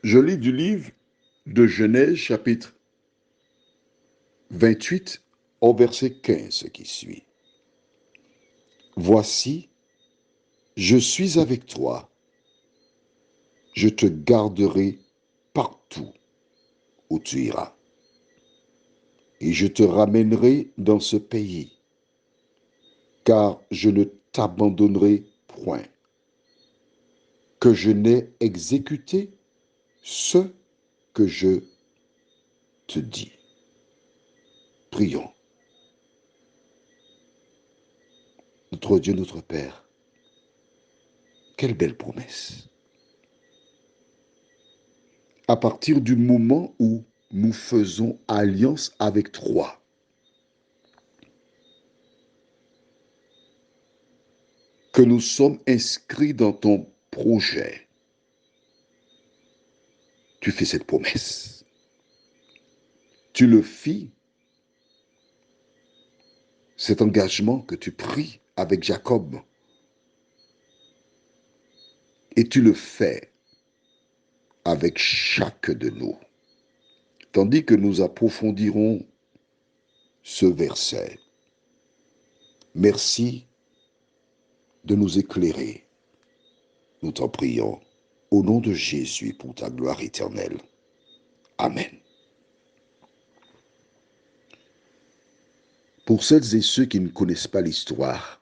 Je lis du livre de Genèse, chapitre 28, au verset 15 qui suit. Voici, je suis avec toi, je te garderai partout où tu iras, et je te ramènerai dans ce pays, car je ne t'abandonnerai point, que je n'ai exécuté ce que je te dis. Prions. Notre Dieu, notre Père, quelle belle promesse. À partir du moment où nous faisons alliance avec toi, que nous sommes inscrits dans ton projet, tu fais cette promesse. Tu le fis, cet engagement que tu pris avec Jacob, et tu le fais avec chaque de nous. Tandis que nous approfondirons ce verset. Merci de nous éclairer. Nous t'en prions au nom de Jésus pour ta gloire éternelle. Amen. Pour celles et ceux qui ne connaissent pas l'histoire,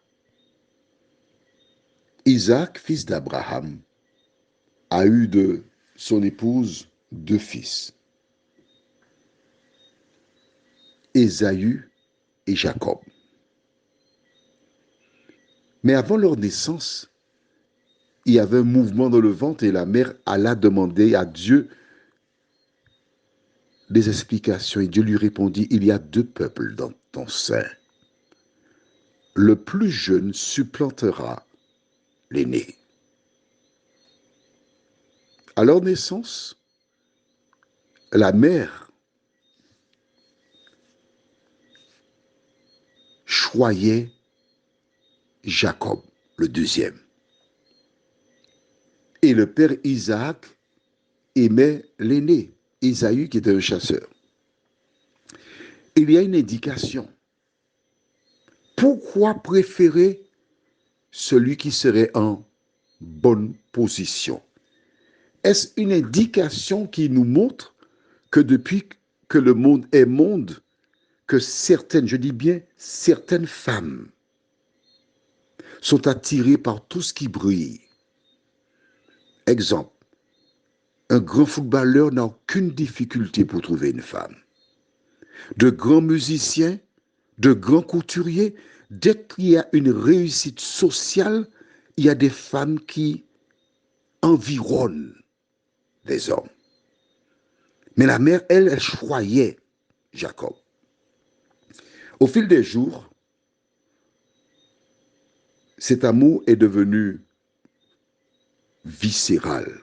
Isaac, fils d'Abraham, a eu de son épouse 2 fils, Ésaü et Jacob. Mais avant leur naissance, il y avait un mouvement dans le ventre et la mère alla demander à Dieu des explications. Et Dieu lui répondit, il y a 2 peuples dans ton sein. Le plus jeune supplantera l'aîné. À leur naissance, la mère choyait Jacob, le deuxième. Et le père Isaac aimait l'aîné, Ésaü, qui était un chasseur. Il y a une indication. Pourquoi préférer celui qui serait en bonne position? Est-ce une indication qui nous montre que depuis que le monde est monde, que certaines, je dis bien certaines femmes, sont attirées par tout ce qui brille? Exemple, un grand footballeur n'a aucune difficulté pour trouver une femme. De grands musiciens, de grands couturiers, dès qu'il y a une réussite sociale, il y a des femmes qui environnent les hommes. Mais la mère, elle choyait Jacob. Au fil des jours, cet amour est devenu viscéral.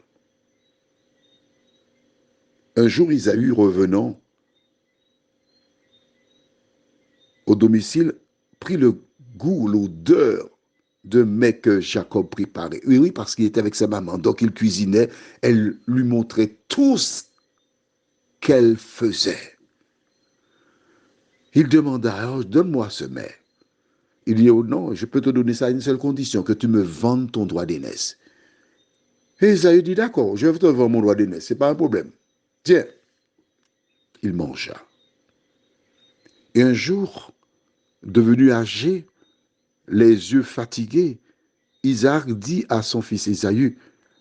Un jour, Isaü, revenant au domicile, prit le goût, l'odeur de mets que Jacob préparait. Oui, parce qu'il était avec sa maman, donc il cuisinait, elle lui montrait tout ce qu'elle faisait. Il demanda, oh, donne-moi ce mets. Il dit, oh non, je peux te donner ça à une seule condition, que tu me vendes ton droit d'aînesse. Et Isaïe dit, d'accord, je vais te vendre mon droit d'aînesse, ce n'est pas un problème. Tiens, il mangea. Et un jour, devenu âgé, les yeux fatigués, Isaac dit à son fils Ésaü,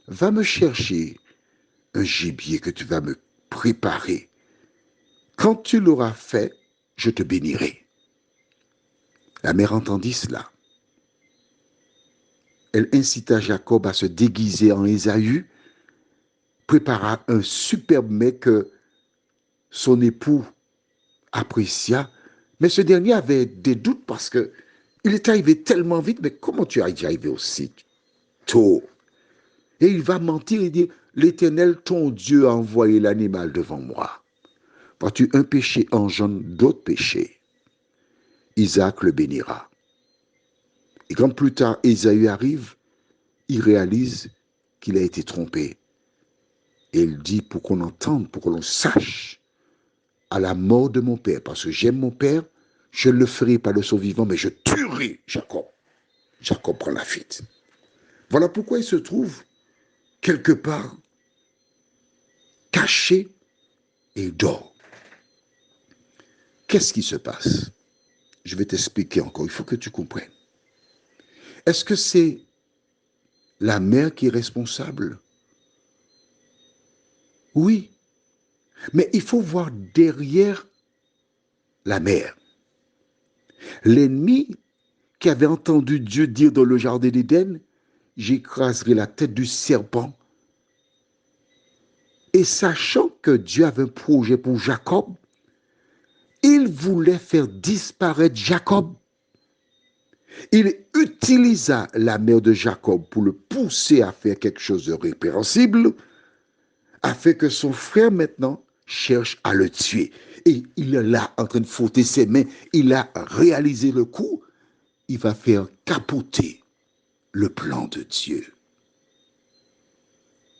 va me chercher un gibier que tu vas me préparer. Quand tu l'auras fait, je te bénirai. La mère entendit cela. Elle incita Jacob à se déguiser en Ésaü, prépara un superbe mets que son époux apprécia, mais ce dernier avait des doutes parce que il est arrivé tellement vite, mais comment tu es arrivé aussi tôt? Et il va mentir et dire, l'Éternel, ton Dieu, a envoyé l'animal devant moi. Vois-tu, un péché engendre d'autres péchés. Isaac le bénira. Et quand plus tard Ésaü arrive, il réalise qu'il a été trompé. Et il dit pour qu'on entende, pour que l'on sache à la mort de mon père, parce que j'aime mon père, je le ferai par le son vivant, mais je tuerai Jacob. Jacob prend la fuite. Voilà pourquoi il se trouve quelque part caché et il dort. Qu'est-ce qui se passe? Je vais t'expliquer encore, il faut que tu comprennes. Est-ce que c'est la mère qui est responsable? Oui, mais il faut voir derrière la mère. L'ennemi qui avait entendu Dieu dire dans le jardin d'Éden, j'écraserai la tête du serpent. Et sachant que Dieu avait un projet pour Jacob, il voulait faire disparaître Jacob. Il utilisa la mère de Jacob pour le pousser à faire quelque chose de répréhensible, afin que son frère maintenant cherche à le tuer. Et il est là en train de frotter ses mains, il a réalisé le coup, il va faire capoter le plan de Dieu.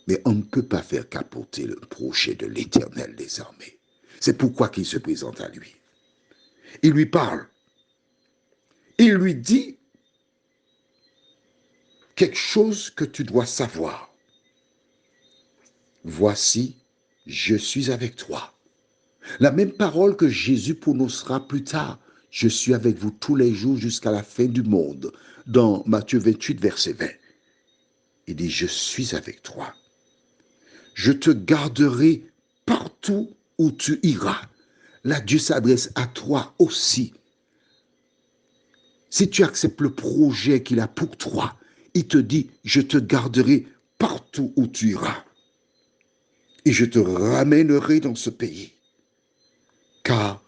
Mais on ne peut pas faire capoter le projet de l'Éternel des armées. C'est pourquoi qu'il se présente à lui. Il lui parle. Il lui dit quelque chose que tu dois savoir. Voici, je suis avec toi. La même parole que Jésus prononcera plus tard. Je suis avec vous tous les jours jusqu'à la fin du monde. Dans Matthieu 28, verset 20. Il dit, je suis avec toi. Je te garderai partout où tu iras. Là, Dieu s'adresse à toi aussi. Si tu acceptes le projet qu'il a pour toi, il te dit, je te garderai partout où tu iras. Et je te ramènerai dans ce pays. Car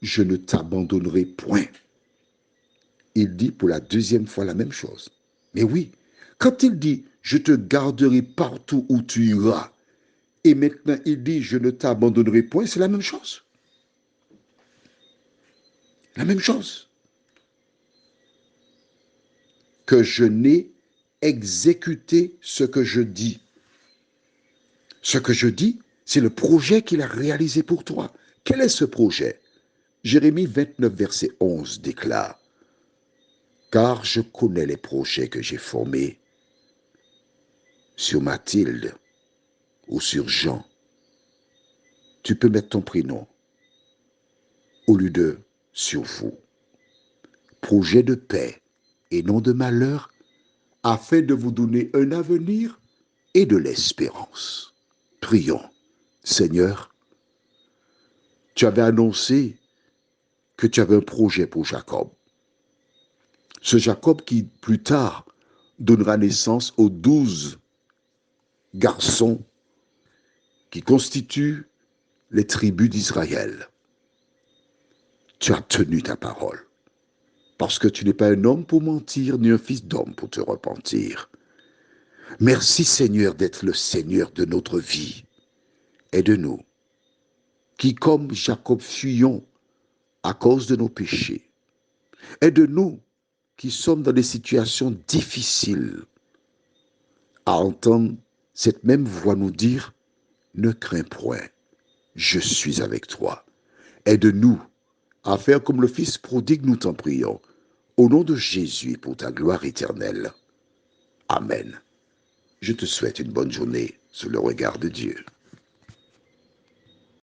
je ne t'abandonnerai point. Il dit pour la deuxième fois la même chose. Mais oui, quand il dit, je te garderai partout où tu iras, et maintenant il dit, je ne t'abandonnerai point, c'est la même chose. La même chose. Que je n'ai exécuté ce que je dis. Ce que je dis, c'est le projet qu'il a réalisé pour toi. Quel est ce projet? Jérémie 29, verset 11 déclare, car je connais les projets que j'ai formés sur Mathilde ou sur Jean. Tu peux mettre ton prénom au lieu de sur vous. Projet de paix et non de malheur, afin de vous donner un avenir et de l'espérance. Prions. Seigneur, tu avais annoncé que tu avais un projet pour Jacob. Ce Jacob qui, plus tard, donnera naissance aux 12 garçons qui constituent les tribus d'Israël. Tu as tenu ta parole, parce que tu n'es pas un homme pour mentir, ni un fils d'homme pour te repentir. Merci Seigneur d'être le Seigneur de notre vie. Aide-nous, qui comme Jacob fuyons à cause de nos péchés. Aide-nous, qui sommes dans des situations difficiles, à entendre cette même voix nous dire, ne crains point, je suis avec toi. Aide-nous à faire comme le Fils prodigue, nous t'en prions, au nom de Jésus et pour ta gloire éternelle. Amen. Je te souhaite une bonne journée sous le regard de Dieu.